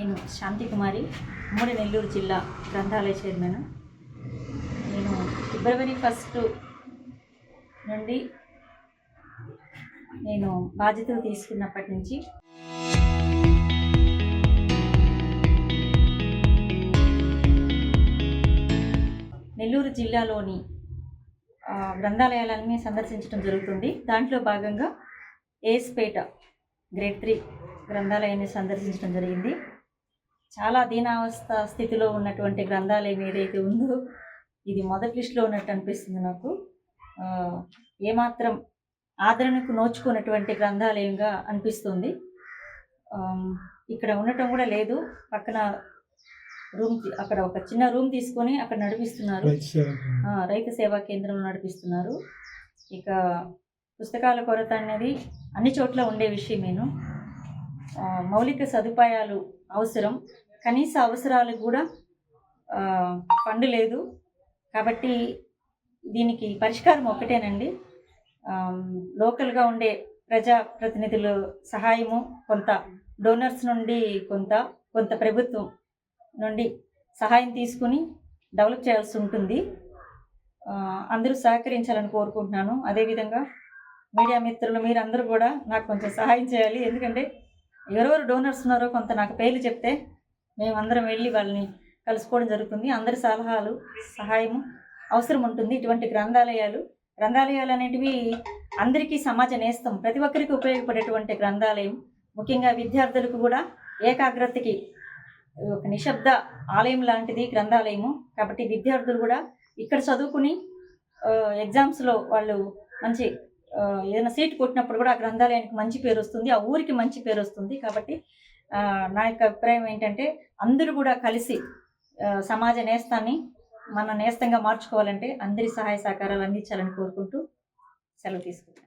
నేను శాంతికుమారి, ఉమ్మడి నెల్లూరు జిల్లా గ్రంథాలయ చైర్మన్. నేను ఫిబ్రవరి 1 నుండి నేను బాధ్యతలు తీసుకున్నప్పటి నుంచి నెల్లూరు జిల్లాలోని గ్రంథాలయాలన్నీ సందర్శించడం జరుగుతుంది. దాంట్లో భాగంగా ఏఎస్పేట గ్రేడ్ 3 గ్రంథాలయాన్ని సందర్శించడం జరిగింది. చాలా దీనావస్థ స్థితిలో ఉన్నటువంటి గ్రంథాలయం ఏదైతే ఉందో ఇది మొదటి లిస్టులో ఉన్నట్టు అనిపిస్తుంది నాకు. ఏమాత్రం ఆదరణకు నోచుకున్నటువంటి గ్రంథాలయంగా అనిపిస్తుంది. ఇక్కడ ఉండటం కూడా లేదు. పక్కన అక్కడ ఒక చిన్న రూమ్ తీసుకొని అక్కడ నడిపిస్తున్నారు. రైతు సేవా కేంద్రంలో నడిపిస్తున్నారు. ఇక పుస్తకాల కొరత అనేది అన్ని చోట్ల ఉండే విషయమేను. మౌలిక సదుపాయాలు అవసరం, కనీస అవసరాలకు కూడా ఫండ్ లేదు. కాబట్టి దీనికి పరిష్కారం ఒకటేనండి. లోకల్గా ఉండే ప్రజాప్రతినిధుల సహాయము, కొంత డోనర్స్ నుండి కొంత ప్రభుత్వం నుండి సహాయం తీసుకుని డెవలప్ చేయాల్సి ఉంటుంది. అందరూ సహకరించాలని కోరుకుంటున్నాను. అదేవిధంగా మీడియా మిత్రులు మీరందరూ కూడా నాకు కొంచెం సహాయం చేయాలి. ఎందుకంటే ఎవరెవరు డోనర్స్ ఉన్నారో కొంత నాకు పేర్లు చెప్తే మేమందరం వెళ్ళి వాళ్ళని కలుసుకోవడం జరుగుతుంది. అందరి సలహాలు సహాయము అవసరం ఉంటుంది. ఇటువంటి గ్రంథాలయాలు అనేటివి అందరికీ సమాజ నేస్తం, ప్రతి ఒక్కరికి ఉపయోగపడేటువంటి గ్రంథాలయం. ముఖ్యంగా విద్యార్థులకు కూడా ఏకాగ్రతకి ఒక నిశ్శబ్ద ఆలయం లాంటిది గ్రంథాలయము. కాబట్టి విద్యార్థులు కూడా ఇక్కడ చదువుకుని ఎగ్జామ్స్లో వాళ్ళు మంచి ఏదైనా సీట్ కొట్టినప్పుడు కూడా ఆ గ్రంథాలయానికి మంచి పేరు వస్తుంది, ఆ ఊరికి మంచి పేరు వస్తుంది. కాబట్టి నా యొక్క అభిప్రాయం ఏంటంటే అందరూ కూడా కలిసి సమాజ నేస్తాన్ని మన నేస్తంగా మార్చుకోవాలంటే అందరి సహాయ సహకారాలు అందించాలని కోరుకుంటూ సెలవు తీసుకుంటాను.